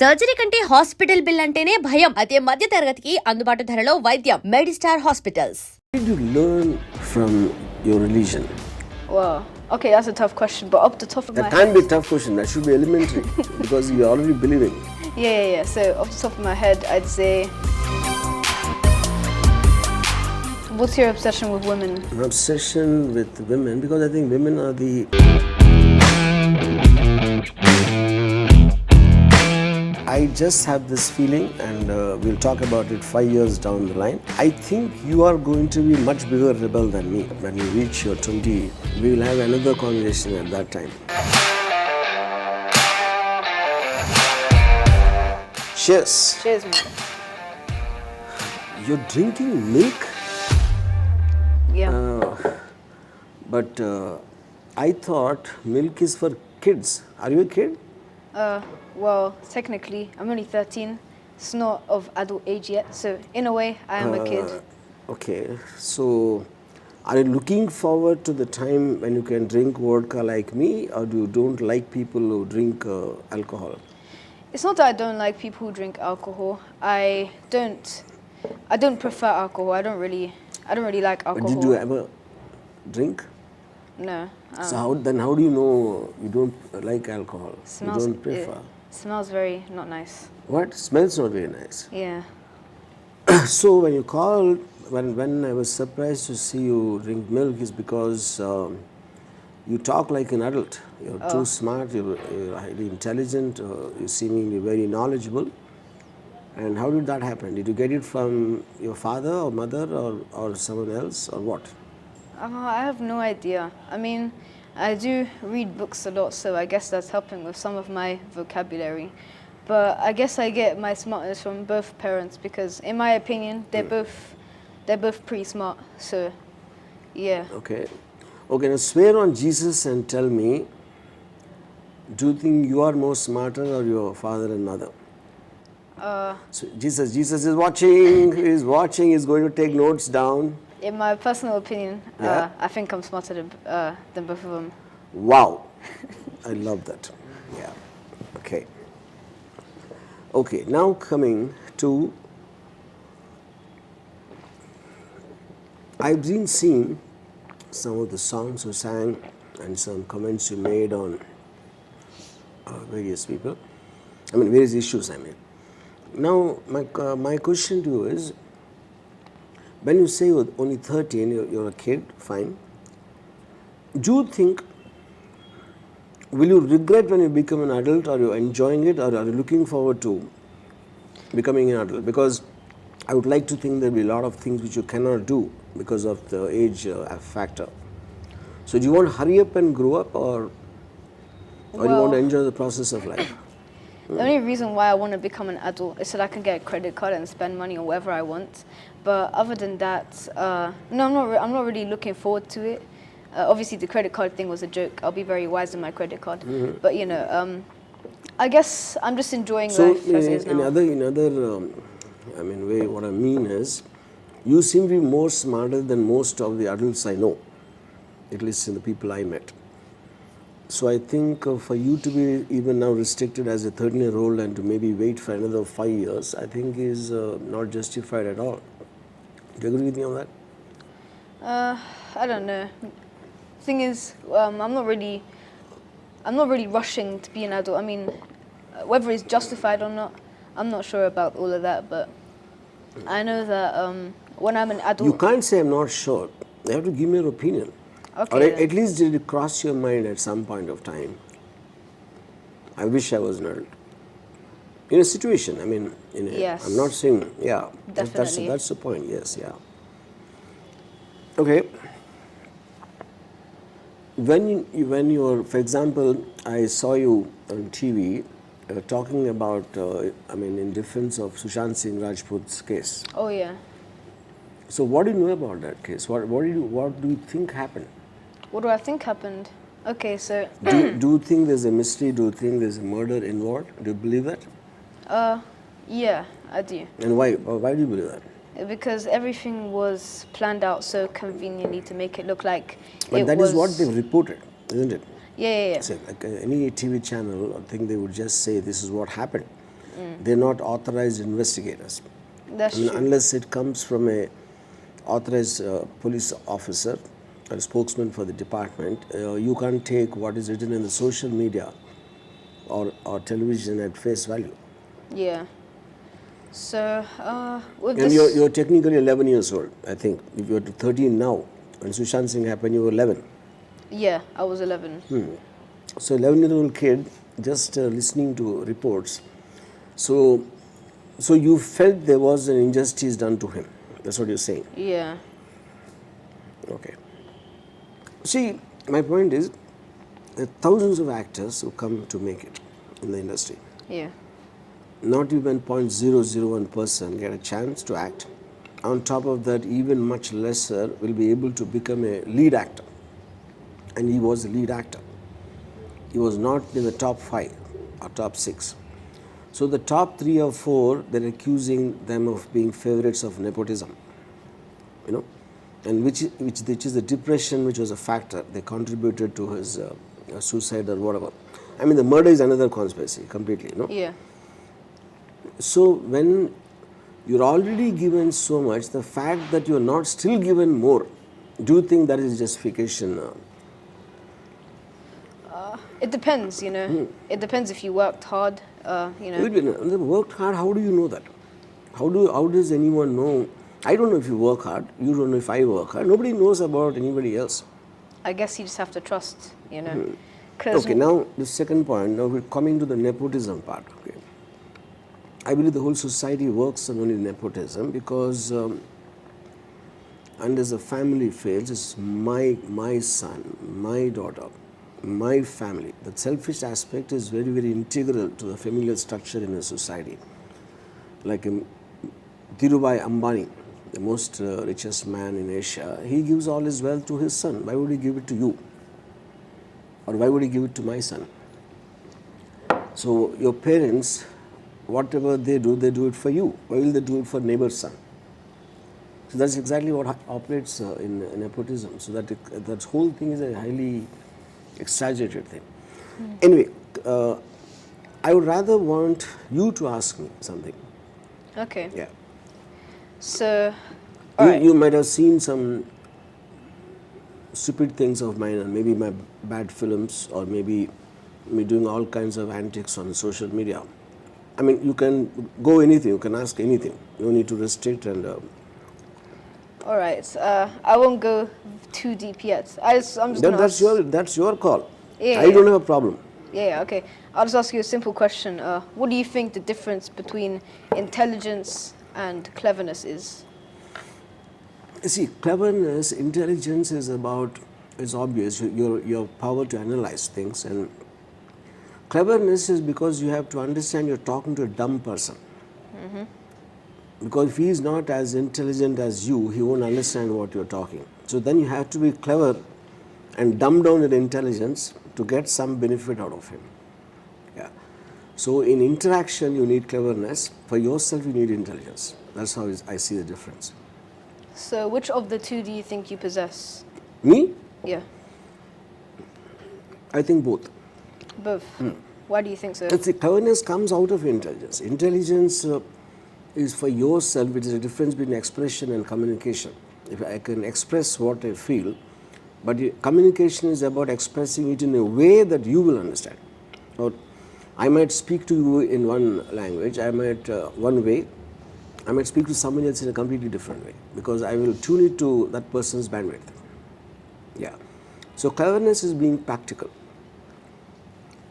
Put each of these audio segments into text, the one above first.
Surgery కంటే hospital bill అంటేనే భయం. అదే మధ్య తరగతికి అందుబాటు ధరలో వైద్యం. Medistar hospitals. What did you learn from your religion? Well, okay, that's a tough question, but up the top of my That can't be a tough question. That should be elementary because you're already believing. Yeah. So off the top of my head, I'd say, what's your obsession with women? An obsession with women because I think women are the I just have this feeling, and we'll talk about it 5 years down the line. I think you are going to be much bigger rebel than me. When you reach your 20, we will have another conversation at that time. Cheers. Cheers, man. You're drinking milk? Yeah. But I thought milk is for kids. Are you a kid? Well, technically, I'm only 13. It's not of adult age yet, so in a way, I am a kid. Okay, so are you looking forward to the time when you can drink vodka like me, or you don't like people who drink alcohol? It's not that I don't like people who drink alcohol. I don't prefer alcohol. I don't really like alcohol. But did you ever drink? No. So how do you know you don't like alcohol? You don't prefer? It smells very not nice. What? Smells not very nice. Yeah. So when you called, when I was surprised to see you drink milk is because you talk like an adult. You're too smart, you're highly intelligent, you're seemingly very knowledgeable. And how did that happen? Did you get it from your father or mother or someone else or what? I have no idea. I mean, I do read books a lot, so I guess that's helping with some of my vocabulary. But I guess I get my smartness from both parents because, in my opinion, they're both pretty smart. So, yeah. Okay, now swear on Jesus and tell me, do you think you are more smarter or your father and mother? So Jesus is watching, he's going to take notes down. In my personal opinion, Yeah. I think I'm smarter than both of them. Wow, I love that. Yeah, okay, now coming to, I've been seeing some of the songs you sang and some comments you made on various people, various issues I mean. Now my question to you is, when you say you're only 13, you're a kid, fine. Do you think, will you regret when you become an adult, or you're enjoying it, or are you looking forward to becoming an adult? Because I would like to think there'll be a lot of things which you cannot do because of the age factor. So do you want to hurry up and grow up, or you want to enjoy the process of life? The only reason why I want to become an adult is so that I can get a credit card and spend money on whatever I want. But other than that, no, I'm not really looking forward to it. Obviously, the credit card thing was a joke. I'll be very wise in my credit card. But I guess I'm just enjoying life as it is now. In other way, what I mean is, you seem to be more smarter than most of the adults I know, at least in the people I met. So I think for you to be even now restricted as a 13-year-old and to maybe wait for another 5 years, I think is not justified at all. Do you agree with me on that? I don't know. Thing is, I'm not really rushing to be an adult. I mean, whether it's justified or not, I'm not sure about all of that. But I know that when I'm an adult, You can't say I'm not sure. You have to give me your opinion. Okay, Or then. at least did it cross your mind at some point of time? I wish I was an adult. In a situation, Yes. I'm not saying, yeah. Definitely. That's the point, yes, yeah. Okay. When you're, for example, I saw you on TV talking about, in defense of Sushant Singh Rajput's case. oh yeah. So what do you know about that case? What do you think happened? What do I think happened? Okay, so Do you think there's a mystery? Do you think there's a murder involved? Do you believe that? yeah, I do. And why? Why do you believe that? Because everything was planned out so conveniently to make it look like But it that was. is what they've reported, isn't it? Yeah. So like any TV channel, I think they would just say this is what happened. They're not authorized investigators. That's true. Unless it comes from a authorized police officer or a spokesman for the department, you can't take what is written in the social media or television at face value. Yeah. So, with And this... you're technically 11 years old, I think. If you're 13 now, when Sushant Singh happened, you were 11. Yeah, I was 11. So 11-year-old kid just listening to reports. So you felt there was an injustice done to him. That's what you're saying. Yeah. Okay. See, my point is, there are thousands of actors who come to make it in the industry. Yeah. Not even 0.001% get a chance to act. On top of that, even much lesser will be able to become a lead actor. And he was a lead actor. He was not in the top 5 or top 6. So the top 3 or 4, they're accusing them of being favorites of nepotism. You know, and which is the depression, which was a factor. They contributed to his suicide or whatever. I mean, the murder is another conspiracy completely. You know? Yeah. So when you're already given so much, the fact that you're not still given more, do you think that is justification? It depends, you know. It depends if you worked hard, you know. Wait a minute, they worked hard. How do you know that? How does anyone know? I don't know if you work hard. You don't know if I work hard. Nobody knows about anybody else. I guess you just have to trust, you know. 'Cause Okay, now the second point. Now we're coming to the nepotism part. Okay, I believe the whole society works on only nepotism because unless the family fails, it's my son, my daughter, my family. The selfish aspect is very, very integral to the familial structure in a society. Like Dhirubhai Ambani, the most richest man in Asia, he gives all his wealth to his son. Why would he give it to you? Or why would he give it to my son? So your parents, whatever they do it for you. Why will they do it for neighbor's son? So that's exactly what operates in nepotism. So that whole thing is a highly exaggerated thing. Anyway, I would rather want you to ask me something. Okay. Yeah. So, all right. You might have seen some stupid things of mine, and maybe my bad films, or maybe me doing all kinds of antics on social media. I mean, you can go anything, you can ask anything. You don't need to restrict and... All right. I won't go too deep yet. I'm just gonna that's your call. Yeah, I don't have a problem. Yeah, okay. I'll just ask you a simple question. What do you think the difference between intelligence and cleverness is? You see, cleverness, intelligence is obvious, your power to analyze things, and cleverness is because you have to understand you're talking to a dumb person. Because if he is not as intelligent as you, he won't understand what you're talking. So then you have to be clever and dumb down your intelligence to get some benefit out of him. Yeah. So in interaction, you need cleverness. For yourself, you need intelligence. That's how I see the difference. So which of the two do you think you possess? Me? Yeah, I think both. both. Why do you think so? Let's see, cleverness comes out of intelligence. Intelligence is for yourself. It is a difference between expression and communication. If I can express what I feel, but communication is about expressing it in a way that you will understand. Or I might speak to you in one language, one way. I might speak to someone else in a completely different way, because I will tune it to that person's bandwidth. Yeah. So cleverness is being practical.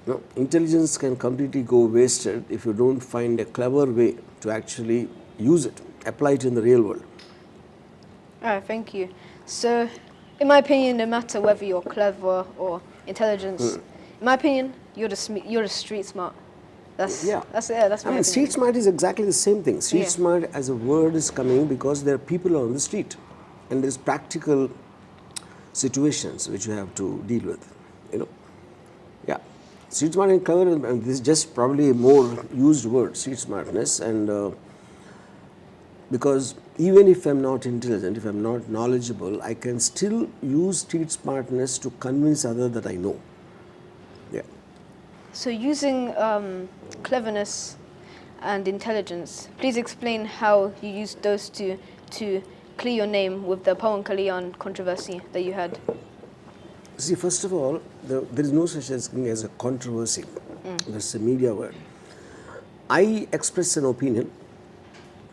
No, intelligence can completely go wasted if you don't find a clever way to actually use it, apply it in the real world. All right, thank you. So, in my opinion, no matter whether you're clever or intelligence, in my opinion, you're the street smart. That's my opinion. Street smart is exactly the same thing. Street smart as a word is coming because there are people on the street, and there's practical situations which you have to deal with. You know, yeah. Street smart and clever, and this is just probably a more used word, street smartness, and because even if I'm not intelligent, if I'm not knowledgeable, I can still use street smartness to convince others that I know. Yeah. So using cleverness and intelligence. Please explain how you used those two to clear your name with the Pawan Kalyan controversy that you had. See, first of all, there is no such thing as a controversy. That's a media word. I express an opinion,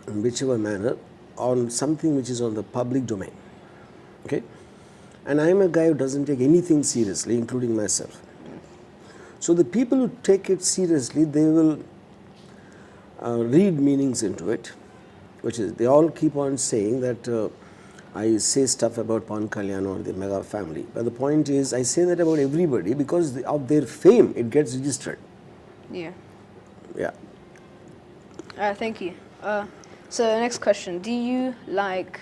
in whichever manner, on something which is on the public domain. Okay? And I am a guy who doesn't take anything seriously, including myself. So the people who take it seriously, they will read meanings into it, which is, they all keep on saying that I say stuff about Pawan Kalyan or the mega family. But the point is, I say that about everybody because of their fame, it gets registered. Yeah. Yeah. Thank you. So the next question, do you like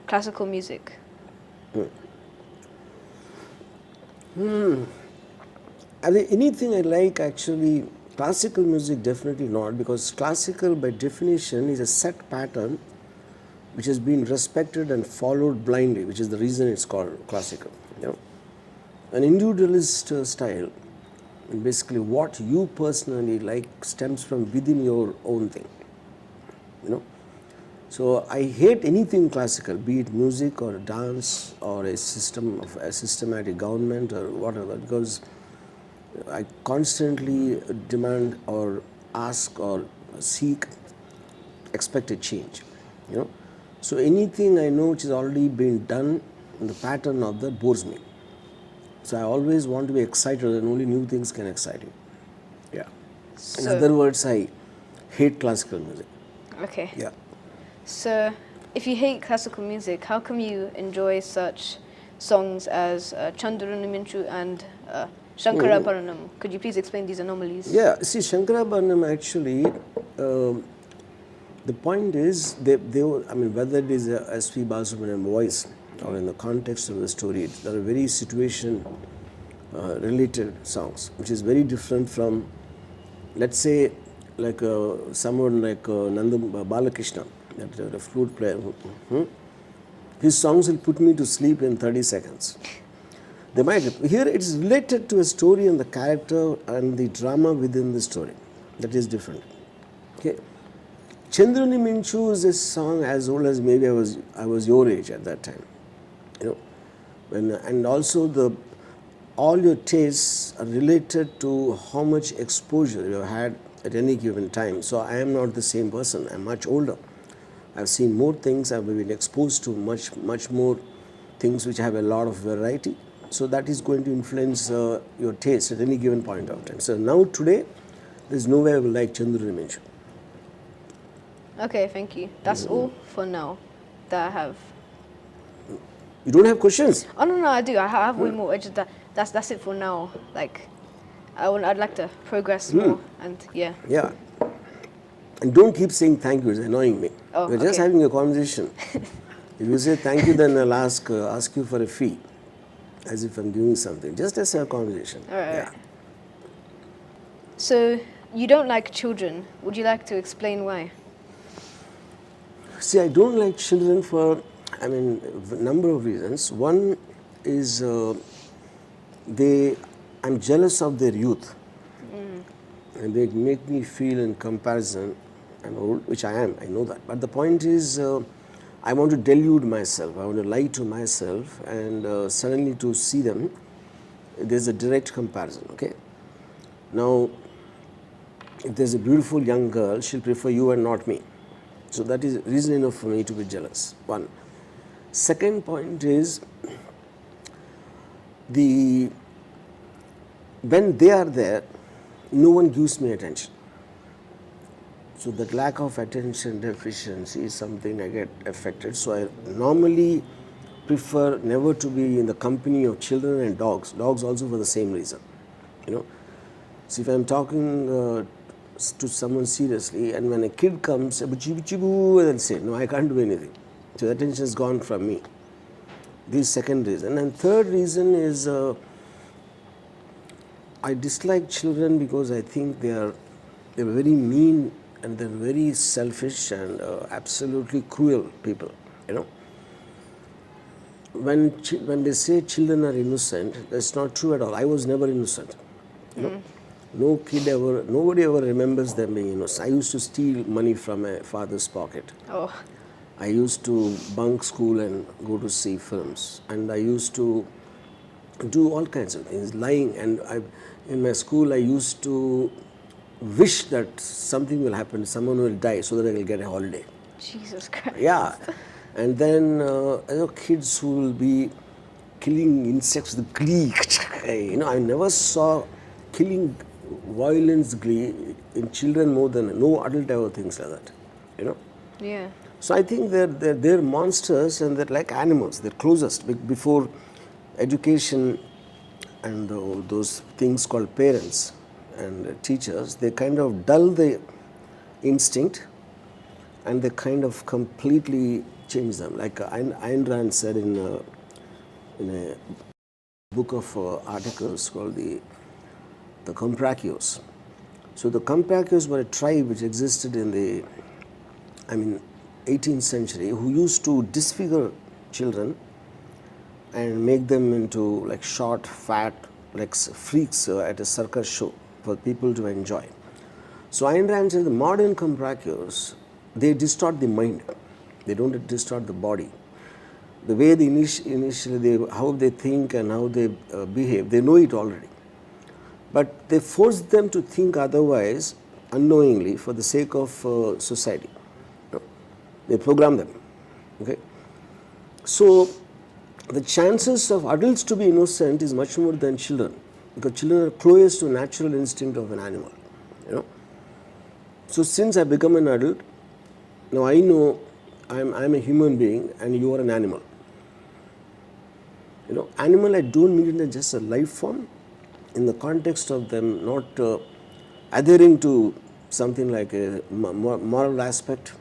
classical music? Anything I like, actually, classical music definitely not, because classical by definition is a set pattern which has been respected and followed blindly, which is the reason it's called classical. You know? An individualist style, basically what you personally like, stems from within your own thing. You know? So I hate anything classical, be it music or dance or a systematic government or whatever, because I constantly demand or ask or seek expected change. You know? So anything I know which has already been done in the pattern of that bores me. So I always want to be excited, and only new things can excite me. Yeah. In other words, I hate classical music. Okay. Yeah. So if you hate classical music, how come you enjoy such songs as Chanduranu Minchu and Shankara Paranam? Could you please explain these anomalies? Yeah, see, Shankara Paranam actually, the point is, I mean, whether it is a S.P. Balasubramanian voice or in the context of the story, there are very situation related songs, which is very different from, let's say, like someone like Nandam Balakrishna, the flute player. His songs will put me to sleep in 30 seconds. They might. Here it is related to a story and the character and the drama within the story. That is different. Okay. Chandrani Minchu is a song as old as maybe I was your age at that time. You know, and also all your tastes are related to how much exposure you have had at any given time. So I am not the same person. I'm much older. I've seen more things. I've been exposed to much more things which have a lot of variety. So that is going to influence your taste at any given point of time. So now today, there's no way I will like Chandrani Minchu. Okay, thank you. That's all for now that I have. You don't have questions? Oh no, I do. I have way more. It's just that's it for now. Like, I'd like to progress more, and yeah. Yeah. And don't keep saying thank you. It's annoying me. Oh, We're just okay. having a conversation. If you say thank you, then I'll ask you for a fee, as if I'm doing something. Just as a conversation. All right. Yeah. So you don't like children. Would you like to explain why? See, I don't like children for, a number of reasons. One is I'm jealous of their youth. And they make me feel in comparison, I'm old, which I am, I know that. But the point is, I want to delude myself, I want to lie to myself, and suddenly to see them, there's a direct comparison, okay? Now, if there's a beautiful young girl, she'll prefer you and not me. So that is reason enough for me to be jealous, one. Second point is, when they are there, no one gives me attention. So that lack of attention deficiency is something I get affected. So I normally prefer never to be in the company of children and dogs. Dogs also for the same reason. You know. So if I'm talking to someone seriously, and when a kid comes, and I'll say, no, I can't do anything. So the attention is gone from me. This is second reason. And third reason is I dislike children because I think they're very mean and they're very selfish and absolutely cruel people. You know, when they say children are innocent, that's not true at all. I was never innocent. You know, Nobody ever remembers them being innocent. I used to steal money from my father's pocket. Oh, I used to bunk school and go to see films, and I used to do all kinds of things, lying. And in my school, I used to wish that something will happen, someone will die, so that I will get a holiday. Jesus Christ. Yeah, and then kids who will be killing insects with glee. I never saw killing violence glee in children more than no adult ever thinks like that. Yeah. So I think they're monsters, and they're like animals. They're closest before education and those things called parents and teachers. They kind of dull the instinct, and they kind of completely change them. Like Ayn Rand said in a book of articles called the Comprachos. So the Comprachos were a tribe which existed in the 18th century, who used to disfigure children and make them into like short, fat, like freaks at a circus show for people to enjoy. So Ayn Rand said the modern Comprachos, they distort the mind. They don't distort the body. The way they initially how they think and how they behave, they know it already. But they force them to think otherwise unknowingly for the sake of society. They program them. Okay. So the chances of adults to be innocent is much more than children, because children are closest to natural instinct of an animal. So since I become an adult, now I know I'm a human being and you are an animal. Animal, I don't mean it as just a life form in the context of them not adhering to something like a moral aspect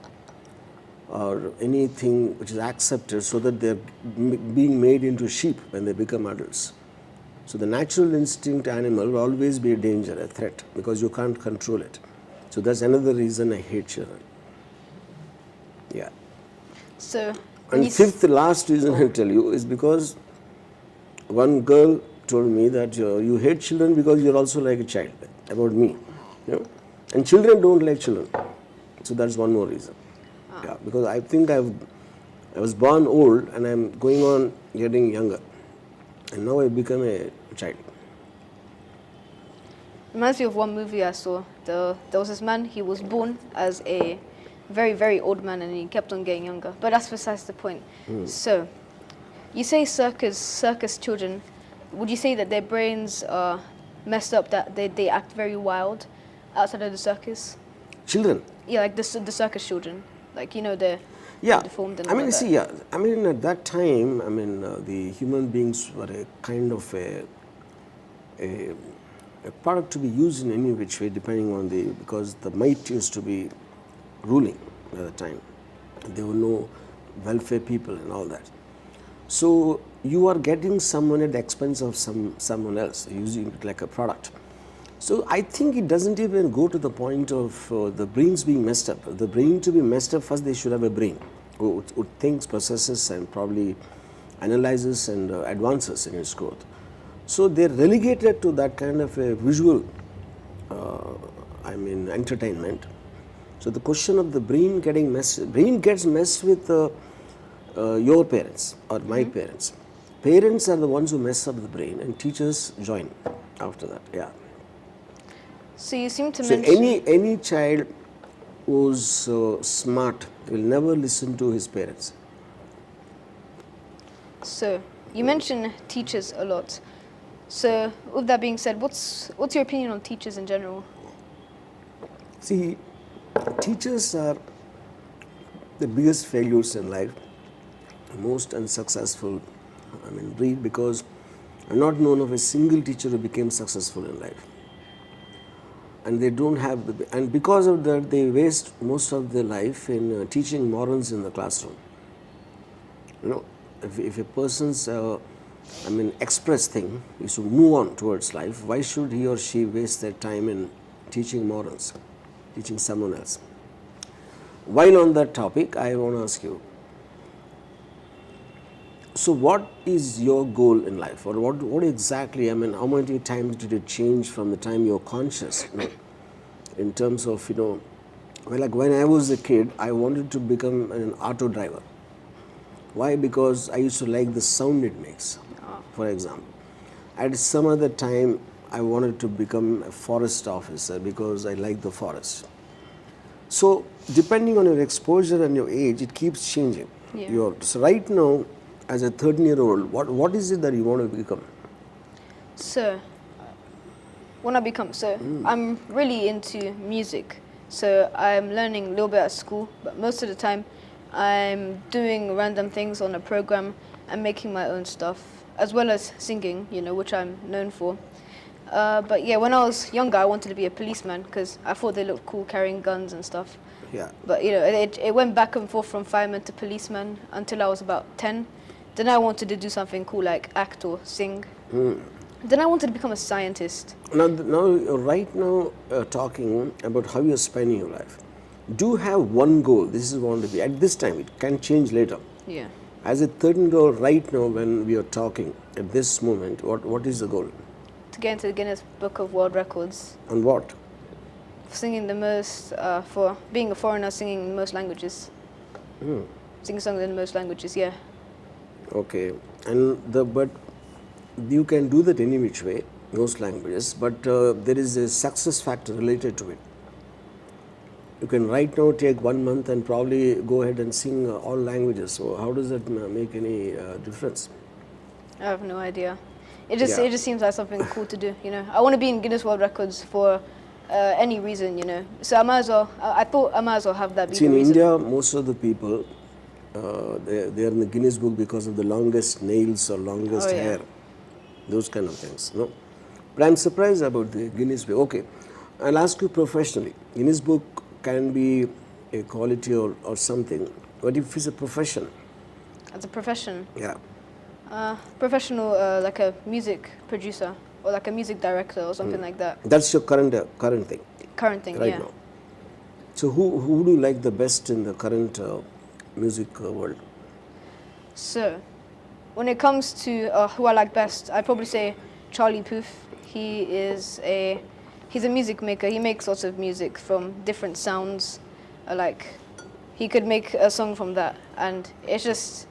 or anything which is accepted, so that they're being made into sheep when they become adults. So the natural instinct animal will always be a danger, a threat, because you can't control it. So that's another reason I hate children. Yeah. So, And fifth, last reason I'll tell you is because one girl told me that you hate children because you're also like a child, about me. And children don't like children. So that's one more reason. Yeah, because I think I was born old and I'm going on getting younger. And now I become a child. reminds me of one movie I saw. There was this man, he was born as a very, very old man and he kept on getting younger. But that's besides the point. So, you say circus children, would you say that their brains are messed up, that they act very wild outside of the circus? Children? Yeah, like the circus children. Like, they're deformed and I mean, all see, that. yeah. I mean, at that time, the human beings were a kind of a product to be used in any which way, depending on because the might used to be ruling at the time. There were no welfare people and all that. So you are getting someone at the expense of someone else, using it like a product. So I think it doesn't even go to the point of the brains being messed up. The brain to be messed up, first they should have a brain who thinks, processes, and probably analyzes and advances in its growth. So they're relegated to that kind of a visual, entertainment. So the question of the brain gets messed with your parents or my parents. Parents are the ones who mess up the brain, and teachers join after that. Yeah. So you seem to So mention... any child who's smart will never listen to his parents. So you mention teachers a lot. So with that being said, what's your opinion on teachers in general? See, teachers are the biggest failures in life, most unsuccessful breed, because I'm not known of a single teacher who became successful in life. And they don't have and because of that, they waste most of their life in teaching morals in the classroom. If a person's express thing is to move on towards life, why should he or she waste their time in teaching morals, teaching someone else? While on that topic, I want to ask you, So what is your goal in life, or what exactly? I mean, how many times did it change from the time you're conscious? In terms of well, like when I was a kid, I wanted to become an auto driver. Why? Because I used to like the sound it makes. For example, at some other time, I wanted to become a forest officer because I like the forest. So, depending on your exposure and your age, it keeps changing. Yeah. So right now, as a 13-year-old, what is it that you want to become? So, when I become, I'm really into music. So I'm learning a little bit at school, but most of the time I'm doing random things on a program and making my own stuff, as well as singing, which I'm known for. But yeah, when I was younger, I wanted to be a policeman because I thought they looked cool carrying guns and stuff. Yeah. But it went back and forth from fireman to policeman until I was about 10. Then I wanted to do something cool like act or sing. Then I wanted to become a scientist. Now, right now, talking about how you're spending your life. Do you have one goal? This is want to be at this time. It can change later. Yeah. As a 13-year-old, right now, when we are talking at this moment, what is the goal? To get into the Guinness Book of World Records. And what? Singing the most, for being a foreigner, singing in most languages. Singing songs in most languages, yeah. Okay. But you can do that any which way, most languages, but there is a success factor related to it. You can right now take 1 month and probably go ahead and sing all languages. So how does that make any difference? I have no idea. It Yeah. just seems like something cool to do, I want to be in Guinness World Records for any reason, So I might as well, I thought I might as well have that be See, the in reason. India, most of the people, they are in the Guinness Book because of the longest nails or longest Oh, yeah. hair. Those kind of things, no? But I'm surprised about the Guinness Book. Okay, I'll ask you professionally. Guinness Book can be a quality or something, but if it's a profession, As a profession, yeah, professional, like a music producer or like a music director or something like that. that's your current thing Current thing, right yeah. now. So who do you like the best in the current music world? So, when it comes to who I like best, I'd probably say Charlie Puth. He's a music maker. He makes lots of music from different sounds. He could make a song from that, and it just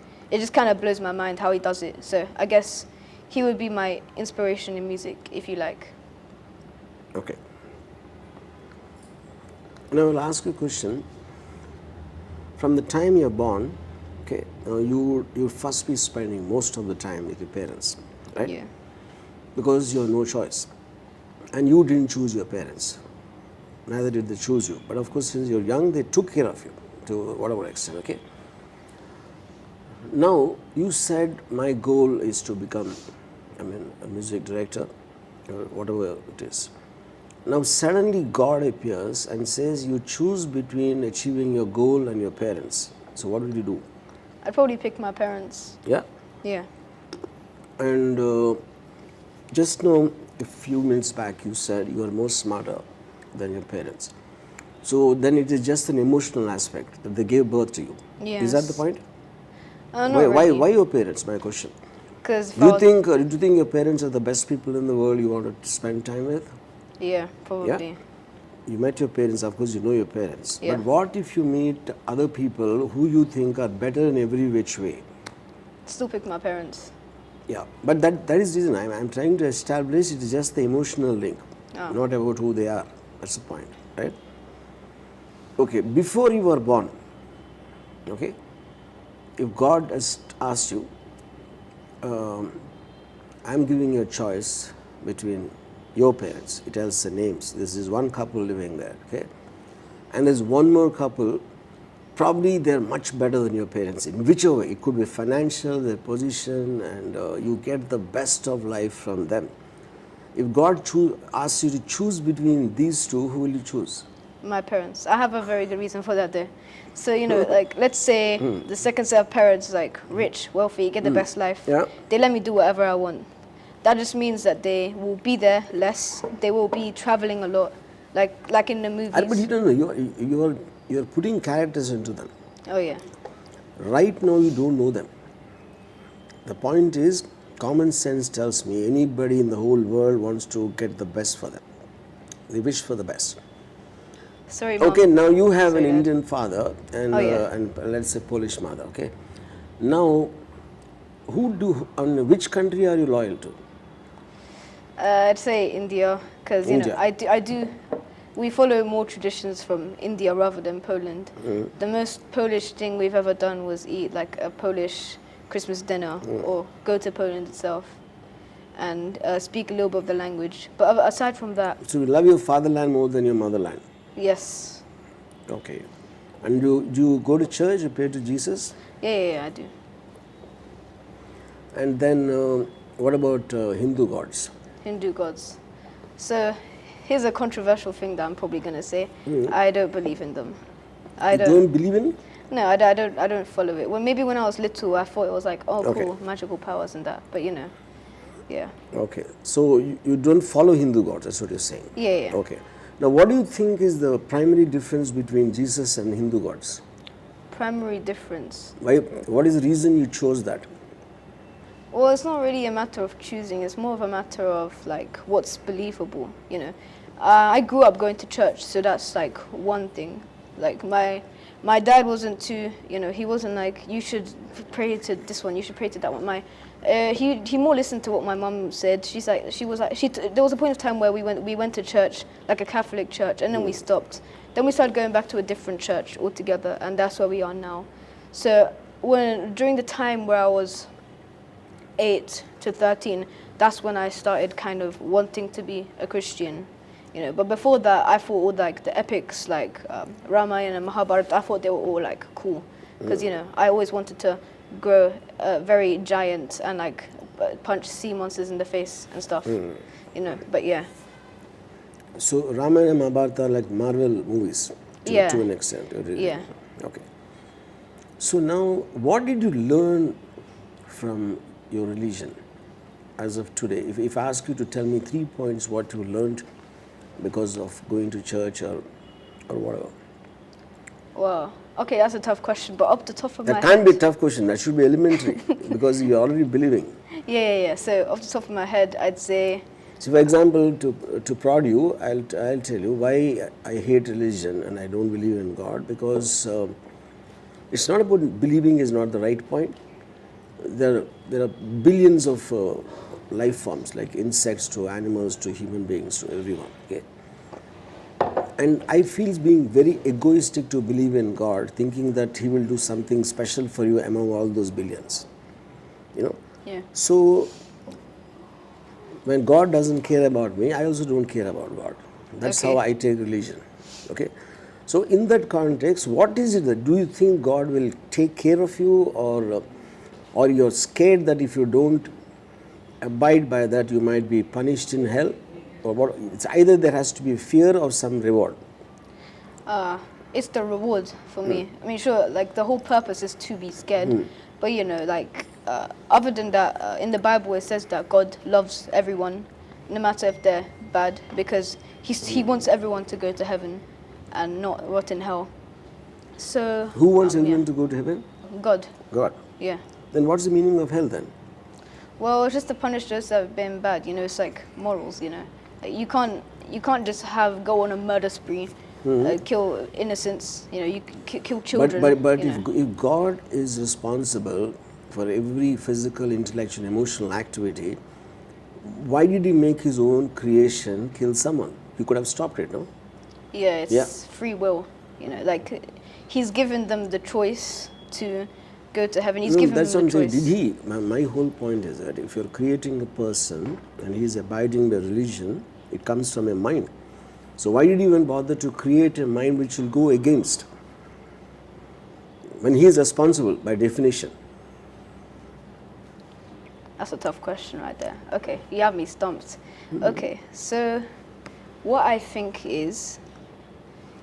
kind of blows my mind how he does it. So I guess he would be my inspiration in music, if you like. Okay. Now I'll ask you a question. From the time you're born, okay, you first be spending most of the time with your parents, right? Yeah. Because you have no choice, and you didn't choose your parents. Neither did they choose you. But of course, since you're young, they took care of you to whatever extent. Okay. Now you said my goal is to become, a music director, or whatever it is. Now suddenly God appears and says you choose between achieving your goal and your parents. So what will you do? I'd probably pick my parents. Yeah. Yeah. And just now, a few minutes back, you said you are more smarter than your parents. So then it is just an emotional aspect that they gave birth to you. Yes. Is that the point? Not Why really. your parents? My question. Because Do you think your parents are the best people in the world you want to spend time with? Yeah, probably. Yeah? You met your parents, of course you know your parents. Yeah. But what if you meet other people who you think are better in every which way? Still pick my parents. Yeah, but that is the reason I'm trying to establish it is just the emotional link, not about who they are. That's the point, right? Okay, before you were born, okay, if God has asked you, I'm giving you a choice between your parents, it tells the names, this is one couple living there, okay, and there's one more couple, probably they're much better than your parents in whichever way. It could be financial, their position, and you get the best of life from them. If God asks you to choose between these two, who will you choose? My parents. I have a very good reason for that there. So, like, let's say the second set of parents, like, rich, wealthy, get the best life. Yeah. They let me do whatever I want. That just means that they will be there less. They will be traveling a lot, like in the movies. But you don't know, you're putting characters into them. Oh, yeah. Right now, you don't know them. The point is, common sense tells me anybody in the whole world wants to get the best for them. They wish for the best. Sorry, Mom. Okay, now you have Sorry, an Dad. Indian father and, Oh, yeah. and let's say Polish mother, okay? Now, which country are you loyal to? I'd say India, because India. I do. We follow more traditions from India rather than Poland. The most Polish thing we've ever done was eat like a Polish Christmas dinner or go to Poland itself and speak a little bit of the language. But aside from that, So you love your fatherland more than your motherland. yes, Okay. And do you go to church, you pray to Jesus? yeah, I do. And then what about Hindu gods? Hindu gods. So here's a controversial thing that I'm probably gonna say. I don't believe in them. I You don't believe in it? No, I don't follow it. Well, maybe when I was little, I thought it was like, oh, Okay. cool, magical powers and that. But yeah, Okay. So you don't follow Hindu gods, that's what you're saying? yeah. Okay. Now what do you think is the primary difference between Jesus and Hindu gods? Primary difference. What is the reason you chose that? Well, it's not really a matter of choosing. It's more of a matter of like what's believable. I grew up going to church, so that's like one thing. Like my dad wasn't too. He wasn't like you should pray to this one, you should pray to that one. He more listened to what my mum said. There was a point of time where we went to church, like a Catholic church, and then we stopped. Then we started going back to a different church altogether, and that's where we are now. So during the time where I was 8 to 13, that's when I started kind of wanting to be a Christian. But before that, I thought all like the epics, like Ramayana and Mahabharata, I thought they were all like cool, because I always wanted to grow very giant and like punch sea monsters in the face and stuff. But yeah. So Ramayana and Mahabharata are like Marvel movies to an extent. Yeah. Okay. So now, what did you learn from your religion as of today? If I ask you to tell me 3 points what you learned because of going to church or whatever. Well, okay, that's a tough question, but up the top of my That head. can't be a tough question. That should be elementary because you're already believing. Yeah. So off the top of my head, I'd say. So, for example, to prod you, I'll tell you why I hate religion and I don't believe in God, because it's not about believing is not the right point. There are billions of life forms, like insects to animals to human beings to everyone. Okay, and I feel being very egoistic to believe in God, thinking that He will do something special for you among all those billions. Yeah. So when God doesn't care about me, I also don't care about God. That's Okay. how I take religion. Okay. So in that context, what is it that do you think God will take care of you, or you're scared that if you don't abide by that, you might be punished in hell, or what? It's either there has to be fear or some reward. It's the reward for me. I mean, sure, like the whole purpose is to be scared, but other than that, in the Bible it says that God loves everyone, no matter if they're bad, because He wants everyone to go to heaven and not rot in hell. So Who wants yeah. everyone to go to heaven? God, God. yeah. Then what's the meaning of hell then? Well, it's just to punish those that have been bad. It's like morals. Like you can't just go on a murder spree, kill innocents. You kill children. But if God is responsible for every physical, intellectual, emotional activity, why did He make His own creation kill someone? He could have stopped it, no? Yeah, it's Yeah. free will. Like He's given them the choice to go to heaven. He's No, given that's them what the I'm saying. choice. Did He? My whole point is that if you're creating a person and he's abiding by religion, it comes from a mind. So why did He even bother to create a mind which will go against, when He is responsible by definition? That's a tough question right there. Okay, you have me stumped. Okay, so what I think is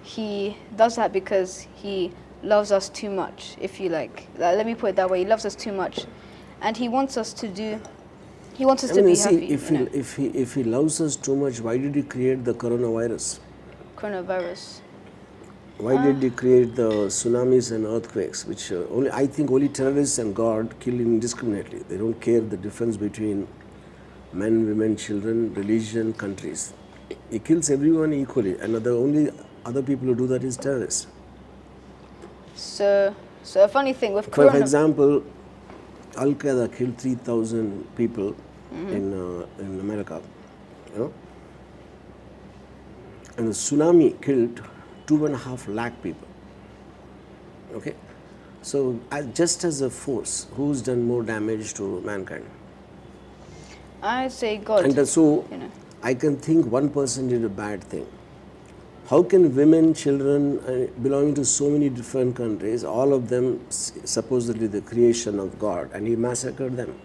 He does that because He loves us too much, if you like. Let me put it that way. He loves us too much, and He wants us to do. He wants us to be happy. If he loves us too much, why did He create the coronavirus? Coronavirus. Why did he create the tsunamis and earthquakes, which I think only terrorists and God kill indiscriminately. They don't care the difference between men, women, children, religion, countries. He kills everyone equally, and the only other people who do that is terrorists. So a funny thing with For corona. example, Al Qaeda killed 3,000 people in America, you know, and the tsunami killed 2.5 lakh people. Okay, so just as a force, who's done more damage to mankind? I'd say God. And so, you know. I can think one person did a bad thing. How can women, children belonging to so many different countries, all of them supposedly the creation of God, and he massacred them?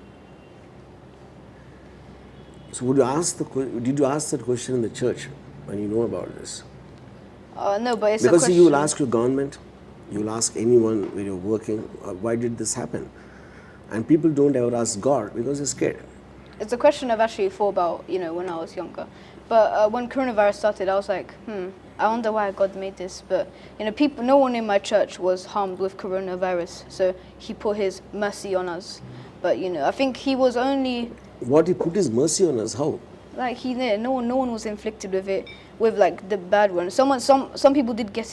So did you ask that question in the church when you know about this? No, but it's Because a question. you will ask your government, you will ask anyone when you're working, why did this happen? And people don't ever ask God because they're scared. It's a question I've actually thought about, when I was younger. But when coronavirus started, I was like, I wonder why God made this. But no one in my church was harmed with coronavirus, so He put His mercy on us. But I think He was only What he put his mercy on us, how? like no one was inflicted with it, with like the bad one. Some people did get